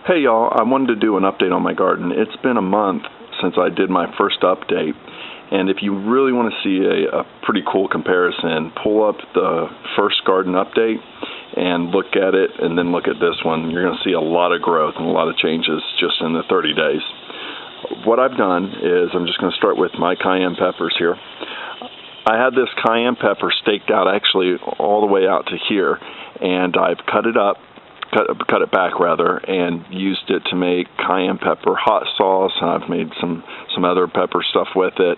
Hey y'all, I wanted to do an update on my garden. It's been a month since I did my first update, and if you really want to see a pretty cool comparison, pull up the first garden update and look at it, and then look at this one. You're going to see a lot of growth and a lot of changes just in the 30 days. What I've done is I'm just going to start with my cayenne peppers here. I had this cayenne pepper staked out actually all the way out to here, and I've cut it back and used it to make cayenne pepper hot sauce, and I've made some other pepper stuff with it.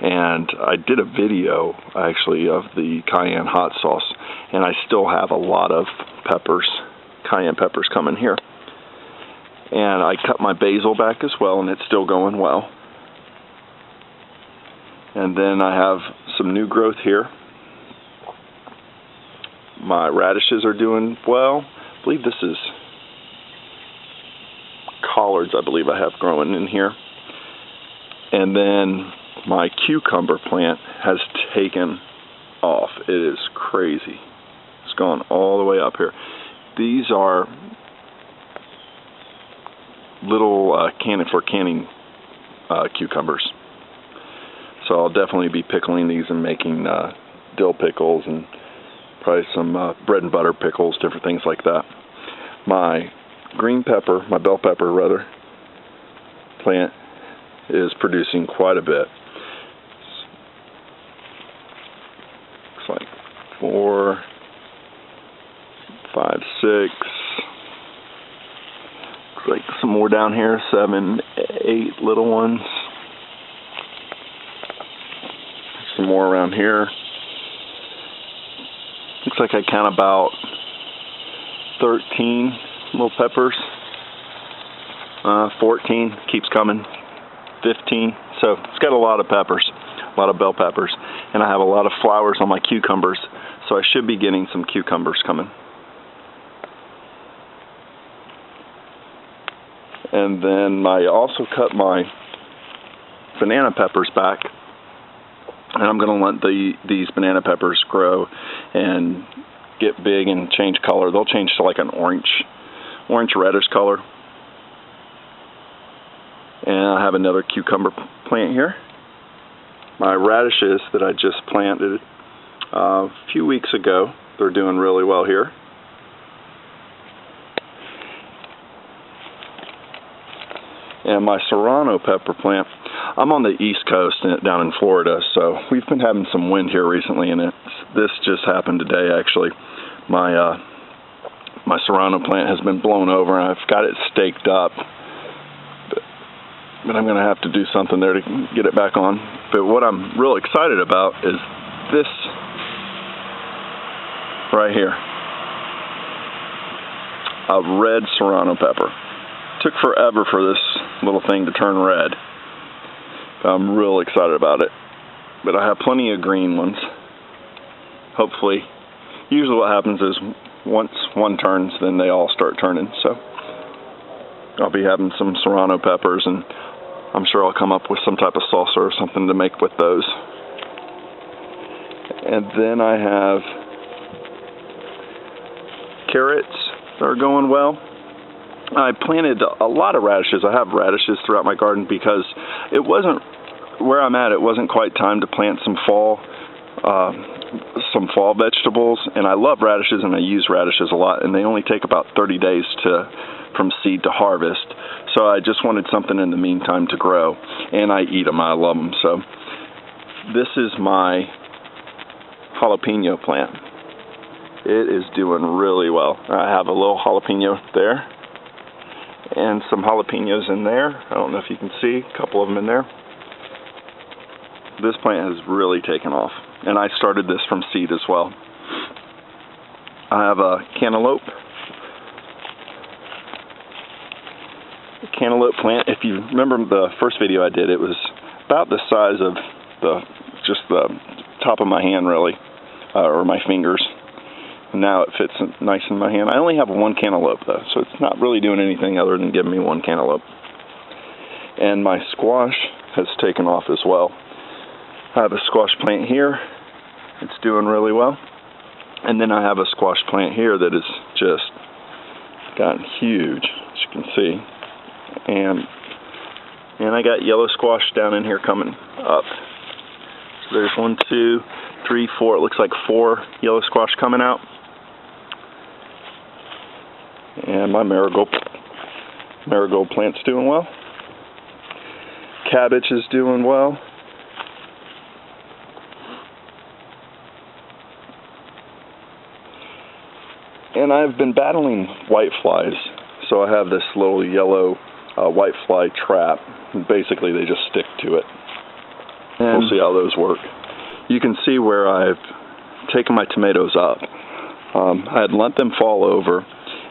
And I did a video actually of the cayenne hot sauce, and I still have a lot of cayenne peppers coming here. And I cut my basil back as well, and it's still going well. And then I have some new growth here. My radishes are doing well. I believe this is collards, I believe I have growing in here. And then my cucumber plant has taken off. It is crazy. It's gone all the way up here. These are little canning cucumbers. So I'll definitely be pickling these and making dill pickles and probably some bread and butter pickles, different things like that. My green pepper, my bell pepper rather, plant is producing quite a bit. Looks like 4, 5, 6. Looks like some more down here, 7, 8 little ones. Some more around here. Looks like I count about 13 little peppers. 14 keeps coming. 15. So it's got a lot of peppers, a lot of bell peppers, and I have a lot of flowers on my cucumbers. So I should be getting some cucumbers coming. And then I also cut my banana peppers back. And I'm going to let these banana peppers grow and get big and change color. They'll change to like an orange reddish color. And I have another cucumber plant here. My radishes that I just planted a few weeks ago, they're doing really well here. And my serrano pepper plant, I'm on the East Coast down in Florida, so we've been having some wind here recently, and this just happened today actually. My serrano plant has been blown over, and I've got it staked up, but I'm going to have to do something there to get it back on. But what I'm real excited about is this right here, a red serrano pepper. Took forever for this little thing to turn red. I'm real excited about it. But I have plenty of green ones. Hopefully. Usually what happens is once one turns, then they all start turning. So I'll be having some serrano peppers, and I'm sure I'll come up with some type of salsa or something to make with those. And then I have carrots that are going well. I planted a lot of radishes. I have radishes throughout my garden because it wasn't, where I'm at, it wasn't quite time to plant some fall vegetables. And I love radishes, and I use radishes a lot, and they only take about 30 days from seed to harvest. So I just wanted something in the meantime to grow, and I eat them. I love them. So this is my jalapeno plant. It is doing really well. I have a little jalapeno there, and some jalapenos in there. I don't know if you can see a couple of them in there. This plant has really taken off, and I started this from seed as well. I have a cantaloupe. The cantaloupe plant, if you remember the first video I did, it was about the size of just the top of my hand really, or my fingers. Now it fits nice in my hand. I only have one cantaloupe though, so it's not really doing anything other than giving me one cantaloupe. And my squash has taken off as well. I have a squash plant here. It's doing really well. And then I have a squash plant here that has just gotten huge. As you can see. And I got yellow squash down in here coming up. So there's 1, 2, 3, 4. It looks like 4 yellow squash coming out. And my marigold plant's doing well. Cabbage is doing well. And I've been battling whiteflies, so I have this little yellow whitefly trap. Basically, they just stick to it. And we'll see how those work. You can see where I've taken my tomatoes up. I had let them fall over,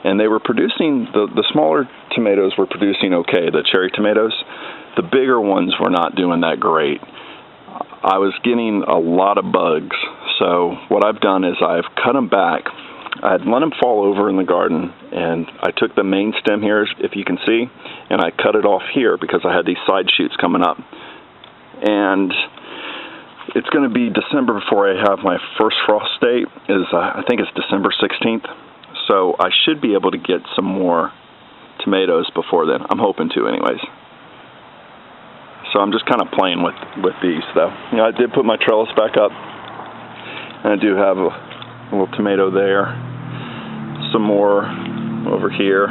and they were producing, the smaller tomatoes were producing okay, the cherry tomatoes. The bigger ones were not doing that great. I was getting a lot of bugs, so what I've done is I've cut them back. I had let them fall over in the garden, and I took the main stem here, if you can see, and I cut it off here because I had these side shoots coming up. And it's going to be December before I have my first frost date. I think it's December 16th. So I should be able to get some more tomatoes before then. I'm hoping to anyways. So I'm just kind of playing with these, though. You know, I did put my trellis back up, and I do have a little tomato there, some more over here,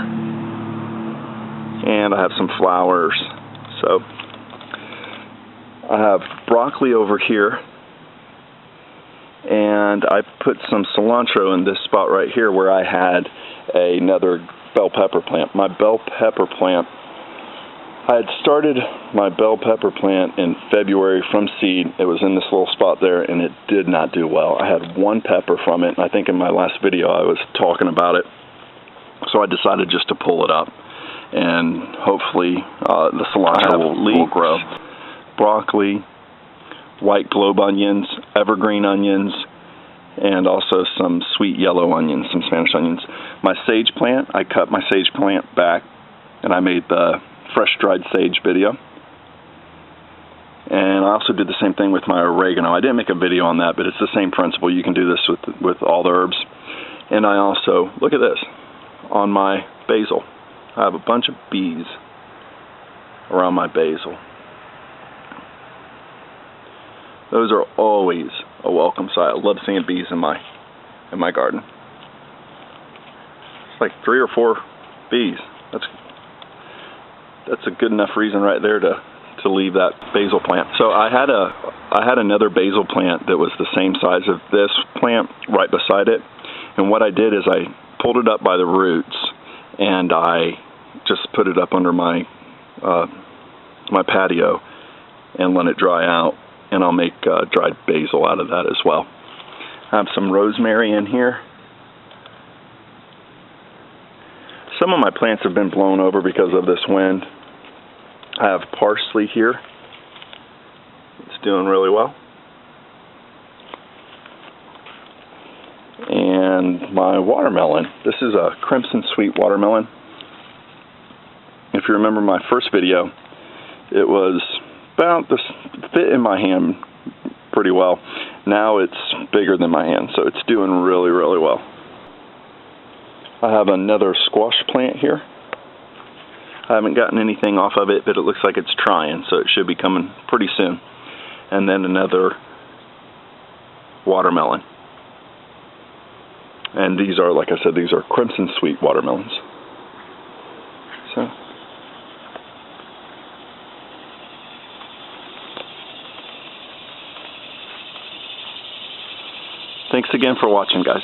and I have some flowers. So I have broccoli over here, and I put some cilantro in this spot right here where I had another bell pepper plant. My bell pepper plant, I had started my bell pepper plant in February from seed. It was in this little spot there, and it did not do well. I had 1 pepper from it, and I think in my last video I was talking about it. So I decided just to pull it up, and hopefully the cilantro will grow. Broccoli, white globe onions, evergreen onions, and also some sweet yellow onions, some Spanish onions. My sage plant, I cut my sage plant back, and I made the fresh dried sage video. And I also did the same thing with my oregano. I didn't make a video on that, but it's the same principle. You can do this with all the herbs. And I also, look at this, on my basil. I have a bunch of bees around my basil. Those are always a welcome sight. I love seeing bees in my garden. It's like 3 or 4 bees. That's a good enough reason right there to leave that basil plant. So I had another basil plant that was the same size of this plant right beside it. And what I did is I pulled it up by the roots, and I just put it up under my my patio and let it dry out. And I'll make dried basil out of that as well. I have some rosemary in here. Some of my plants have been blown over because of this wind. I have parsley here. It's doing really well. And my watermelon. This is a crimson sweet watermelon. If you remember my first video, it was about this fit in my hand pretty well. Now it's bigger than my hand, so it's doing really, really well. I have another squash plant here. I haven't gotten anything off of it, but it looks like it's trying, so it should be coming pretty soon. And then another watermelon. And these are, like I said, these are crimson sweet watermelons. So thanks again for watching, guys.